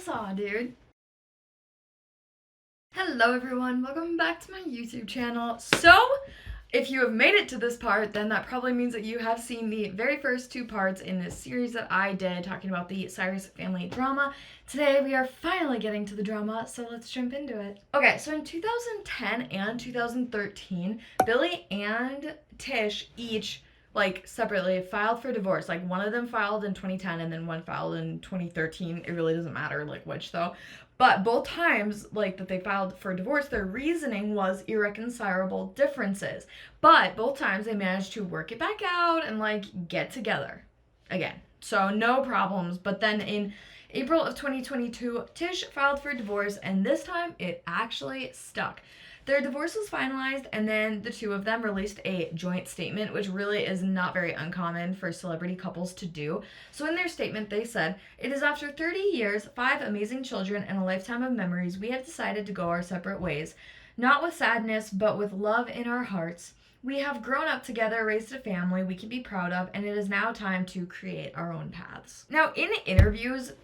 Chainsaw, dude. Hello everyone, welcome back to my YouTube channel. So, if you have made it to this part, then that probably means that you have seen the very first two parts in this series that I did talking about the Cyrus family drama. Today we are finally getting to the drama, so let's jump into it. Okay, so in 2010 and 2013, Billy and Tish each separately filed for divorce. Like, one of them filed in 2010 and then one filed in 2013. It really doesn't matter which though. But both times that they filed for divorce, their reasoning was irreconcilable differences. But both times they managed to work it back out and get together again. So no problems. But then in April of 2022, Tish filed for divorce, and this time it actually stuck. Their divorce was finalized, and then the two of them released a joint statement, which really is not very uncommon for celebrity couples to do. So in their statement, they said, "It is after 30 years, 5 amazing children, and a lifetime of memories, we have decided to go our separate ways. Not with sadness, but with love in our hearts. We have grown up together, raised a family we can be proud of, and it is now time to create our own paths." Now, in interviews,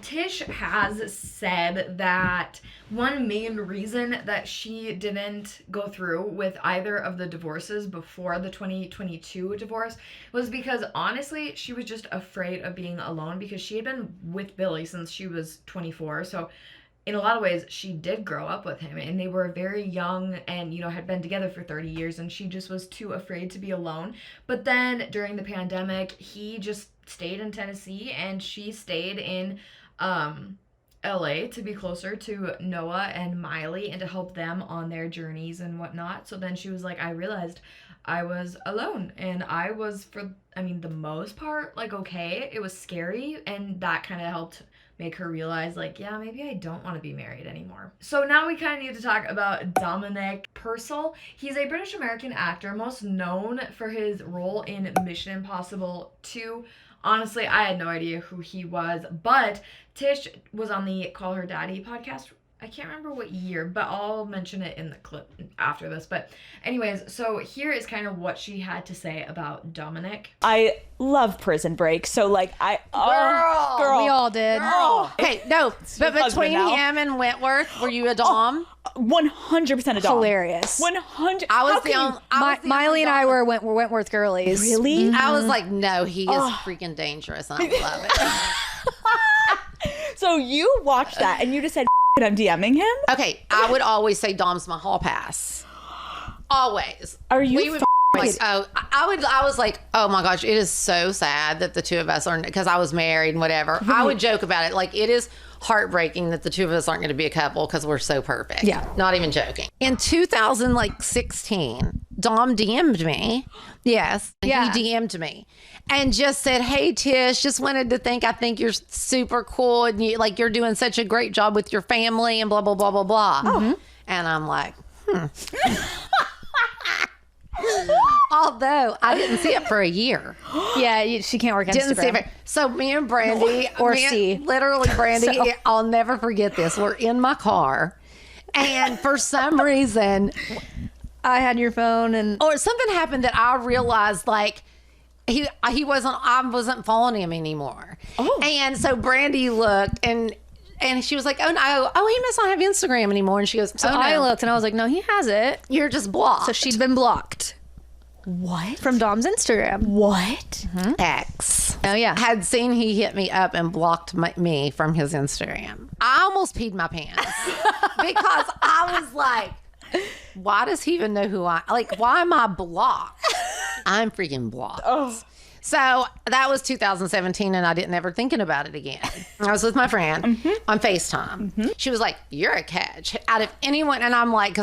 Tish has said that one main reason that she didn't go through with either of the divorces before the 2022 divorce was because, honestly, she was just afraid of being alone, because she had been with Billy since she was 24. So in a lot of ways, she did grow up with him, and they were very young and, had been together for 30 years, and she just was too afraid to be alone. But then during the pandemic, he just stayed in Tennessee and she stayed in LA to be closer to Noah and Miley and to help them on their journeys and whatnot. So then she was like, I realized I was alone, and I was, the most part, okay. It was scary, and that kind of helped make her realize, yeah, maybe I don't want to be married anymore. So now we kind of need to talk about Dominic Purcell. He's a British American actor, most known for his role in Mission Impossible 2. Honestly, I had no idea who he was, but Tish was on the Call Her Daddy podcast. I can't remember what year, but I'll mention it in the clip after this. But anyways, so here is kind of what she had to say about Dominic. I love Prison Break, so girl, we all did. Girl. Okay, no, but between him and Wentworth, were you a dom? 100% a dom. Hilarious. 100. I was the only. Miley and I were Wentworth girlies. Really? I was like, no, he is freaking dangerous, and I love it. So you watched that and you just said, I'm DMing him? Okay, I would always say Dom's my hall pass. Always. Are you I was like, oh my gosh, it is so sad that the two of us aren't, because I was married and whatever. I would joke about it. It is heartbreaking that the two of us aren't going to be a couple because we're so perfect. Yeah. Not even joking. In 2016, Dom DM'd me. Yes. Yeah. He DM'd me and just said, hey, Tish, just wanted to I think you're super cool. And you're doing such a great job with your family and blah, blah, blah, blah, blah. Oh. And I'm like, Although I didn't see it for a year. Yeah, she can't work on Instagram. See it. So me and Brandy, literally Brandy, I'll never forget this. We're in my car, and for some reason, I had your phone, or something happened that I realized I wasn't following him anymore. Oh, and so Brandy looked and she was like, oh, no, he must not have Instagram anymore. And she goes, so I looked and I was like, no, he has it. You're just blocked. So she'd been blocked. What? From Dom's Instagram. What? Mm-hmm. X. Oh, yeah. Had seen he hit me up and blocked me from his Instagram. I almost peed my pants because I was like, why does he even know who why am I blocked? I'm freaking blocked. Oh. So that was 2017, and I didn't ever thinking about it again. I was with my friend on FaceTime. Mm-hmm. She was like, you're a catch. Out of anyone, and I'm like,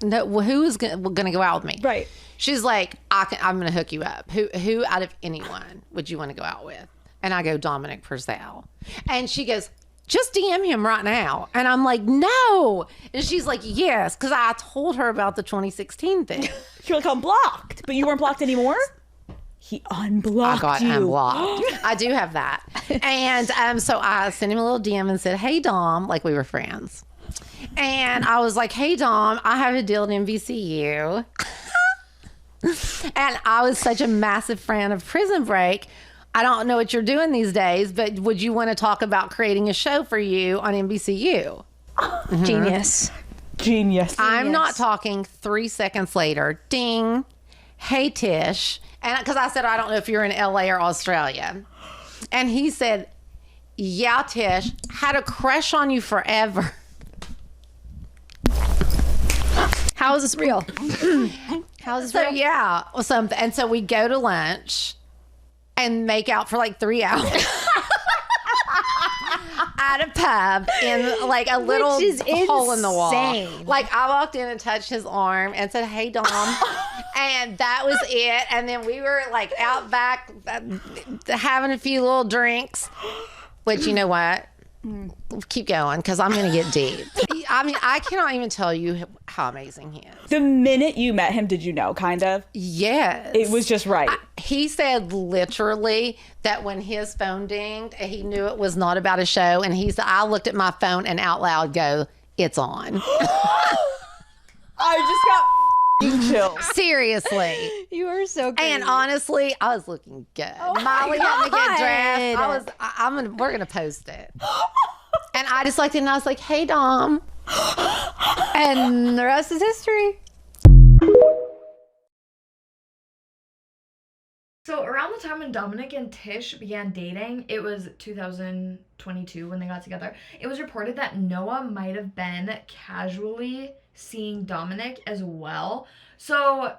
no, who is going to go out with me? Right. She's like, I'm going to hook you up. Who out of anyone would you want to go out with? And I go, Dominic Purcell. And she goes, just DM him right now. And I'm like, no. And she's like, yes, because I told her about the 2016 thing. You're like, I'm blocked, but you weren't blocked anymore? He unblocked you. I got unblocked. I do have that. And so I sent him a little DM and said, hey, Dom, like we were friends. And I was like, hey, Dom, I have a deal at NBCU. And I was such a massive fan of Prison Break. I don't know what you're doing these days, but would you want to talk about creating a show for you on NBCU? Genius. Genius. I'm not talking 3 seconds later. Ding. Hey, Tish. And because I said, I don't know if you're in LA or Australia. And he said, yeah, Tish, had a crush on you forever. How is this real? How is this So real? yeah, something. And so we go to lunch and make out for like 3 hours at a pub in like a little Which is hole in the wall. insane. Like I walked in and touched his arm and said, "Hey, Dom," and that was it. And then we were like out back having a few little drinks. Which, you know what? Keep going because I'm going to get deep. I mean, I cannot even tell you how amazing he is. The minute you met him, did you know, kind of? Yes. It was just right. He said literally that when his phone dinged, he knew it was not about a show. And he said, I looked at my phone and out loud go, it's on. I just got chills. Seriously. You are so good. And honestly, I was looking good. Molly helped me get dressed. We're gonna post it. And I just looked in and I was like, hey, Dom. And the rest is history. So around the time when Dominic and Tish began dating, it was 2022 when they got together, it was reported that Noah might have been casually seeing Dominic as well. So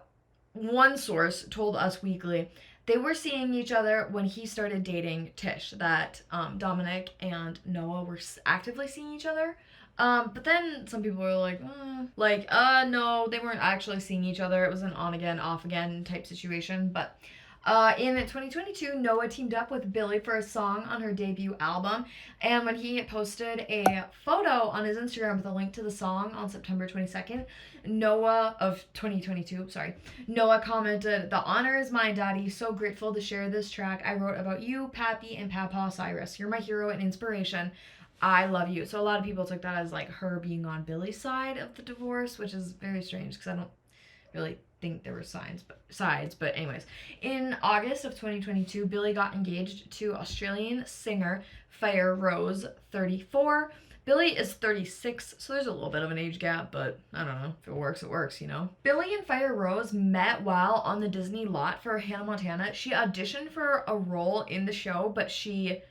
one source told Us Weekly they were seeing each other when he started dating Tish, that Dominic and Noah were actively seeing each other. But then some people were like, no, they weren't actually seeing each other. It was an on again, off again type situation. But in 2022, Noah teamed up with Billie for a song on her debut album. And when he posted a photo on his Instagram with a link to the song on September 22nd, Noah commented, "The honor is mine, Daddy. So grateful to share this track I wrote about you, Pappy, and Papa Cyrus. You're my hero and inspiration. I love you." So a lot of people took that as like her being on Billie's side of the divorce, which is very strange because I don't really think there were sides. But anyways, in August of 2022, Billie got engaged to Australian singer Fire Rose, 34. Billie is 36, so there's a little bit of an age gap, but I don't know. If it works, it works, you know? Billie and Fire Rose met while on the Disney lot for Hannah Montana. She auditioned for a role in the show, but she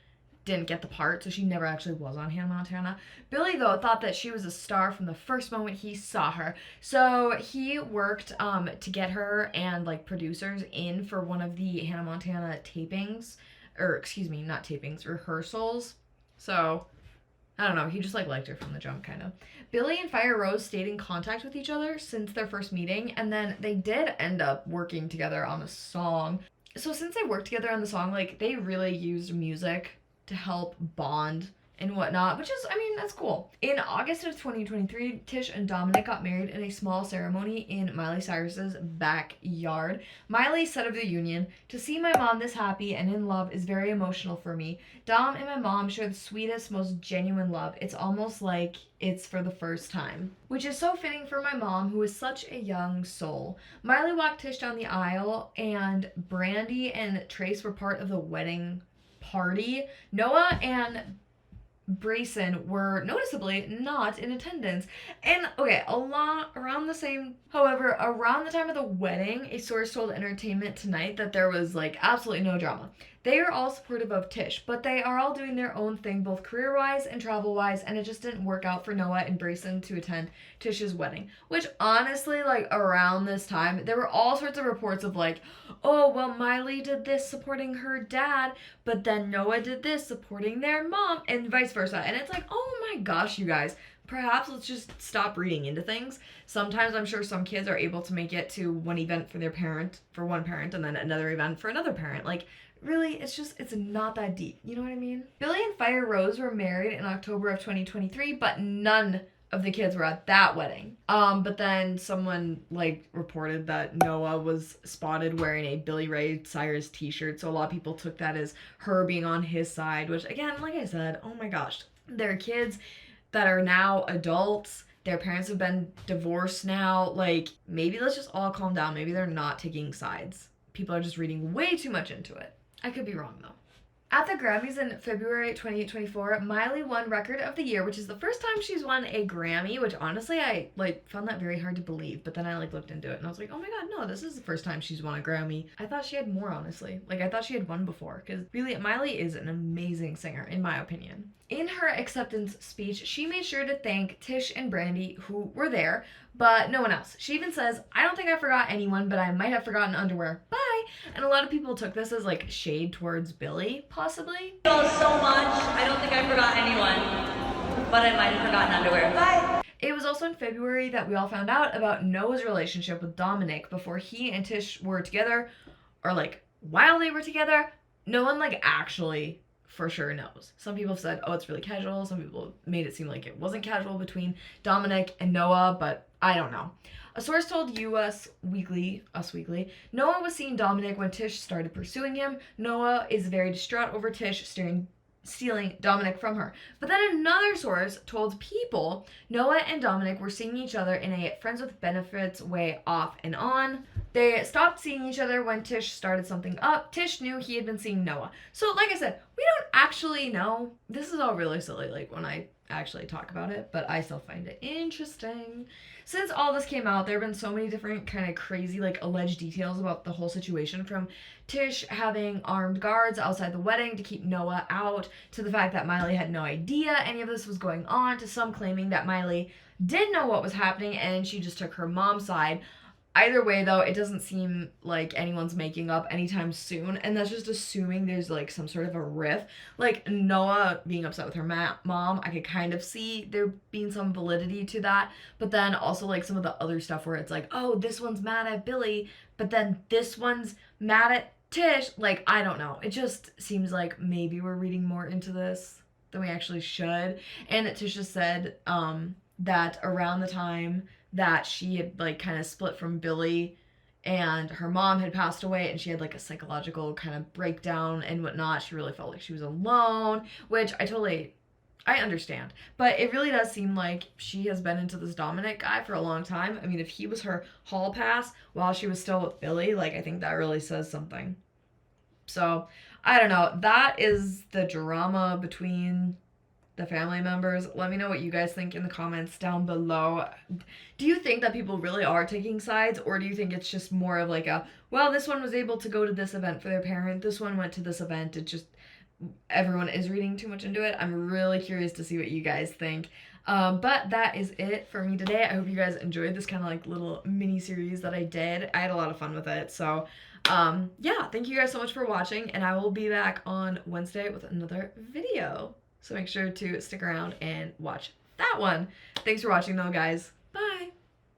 didn't get the part, so she never actually was on Hannah Montana. Billie, though, thought that she was a star from the first moment he saw her. So he worked to get her and like producers in for one of the Hannah Montana rehearsals. So I don't know, he just liked her from the jump, kind of. Billie and Fire Rose stayed in contact with each other since their first meeting, and then they did end up working together on a song. So since they worked together on the song, like, they really used music to help bond and whatnot, which is, I mean, that's cool. In August of 2023, Tish and Dominic got married in a small ceremony in Miley Cyrus's backyard. Miley said of the union, "To see my mom this happy and in love is very emotional for me. Dom and my mom share the sweetest, most genuine love. It's almost like it's for the first time," which is so fitting for my mom, who is such a young soul. Miley walked Tish down the aisle, and Brandy and Trace were part of the wedding party. Noah and Brayson were noticeably not in attendance. And okay, around the time of the wedding, a source told Entertainment Tonight that there was like absolutely no drama. They are all supportive of Tish, but they are all doing their own thing, both career-wise and travel-wise, and it just didn't work out for Noah and Brayson to attend Tish's wedding. Which, honestly, like, around this time, there were all sorts of reports of, like, oh, well, Miley did this supporting her dad, but then Noah did this supporting their mom, and vice versa. And it's like, oh my gosh, you guys, perhaps let's just stop reading into things. Sometimes I'm sure some kids are able to make it to one event for one parent, and then another event for another parent. Like, really, it's not that deep. You know what I mean? Billie and Fire Rose were married in October of 2023, but none of the kids were at that wedding. But then someone, like, reported that Noah was spotted wearing a Billy Ray Cyrus t-shirt, so a lot of people took that as her being on his side, which, again, like I said, oh my gosh. There are kids that are now adults. Their parents have been divorced now. Like, maybe let's just all calm down. Maybe they're not taking sides. People are just reading way too much into it. I could be wrong though. At the Grammys in February 2024, Miley won Record of the Year, which is the first time she's won a Grammy, which honestly I found that very hard to believe, but then I looked into it and I was like, oh my god, no, this is the first time she's won a Grammy. I thought she had more, honestly. I thought she had won before, because really, Miley is an amazing singer, in my opinion. In her acceptance speech, she made sure to thank Tish and Brandy, who were there, but no one else. She even says, I don't think I forgot anyone, but I might have forgotten underwear. Bye! And a lot of people took this as shade towards Billy, possibly. You all so much. I don't think I forgot anyone, but I might have forgotten underwear. Bye! It was also in February that we all found out about Noah's relationship with Dominic before he and Tish were together, or while they were together. No one actually for sure knows. Some people have said, oh, it's really casual. Some people made it seem like it wasn't casual between Dominic and Noah, but I don't know. A source told Us Weekly, Noah was seeing Dominic when Tish started pursuing him. Noah is very distraught over Tish stealing Dominic from her. But then another source told People Noah and Dominic were seeing each other in a friends with benefits way off and on. They stopped seeing each other when Tish started something up. Tish knew he had been seeing Noah. So like I said, we don't actually know. This is all really silly when I actually talk about it, but I still find it interesting. Since all this came out, there have been so many different kind of crazy alleged details about the whole situation, from Tish having armed guards outside the wedding to keep Noah out, to the fact that Miley had no idea any of this was going on, to some claiming that Miley did know what was happening and she just took her mom's side. Either way, though, it doesn't seem like anyone's making up anytime soon, and that's just assuming there's some sort of a rift. Noah being upset with her mom, I could kind of see there being some validity to that, but then also some of the other stuff where it's oh, this one's mad at Billy, but then this one's mad at Tish. I don't know. It just seems like maybe we're reading more into this than we actually should. And Tish just said that around the time that she had kind of split from Billy and her mom had passed away and she had a psychological kind of breakdown and whatnot, she really felt like she was alone, which I understand. But it really does seem like she has been into this Dominic guy for a long time. I mean, if he was her hall pass while she was still with Billy, I think that really says something. So, I don't know. That is the drama between the family members. Let me know what you guys think in the comments down below. Do you think that people really are taking sides, or do you think it's just more of well, this one was able to go to this event for their parent, this one went to this event, it just, everyone is reading too much into it? I'm really curious to see what you guys think. But that is it for me today. I hope you guys enjoyed this kind of little mini series that I did. I had a lot of fun with it. So yeah, thank you guys so much for watching, and I will be back on Wednesday with another video. So make sure to stick around and watch that one. Thanks for watching though, guys.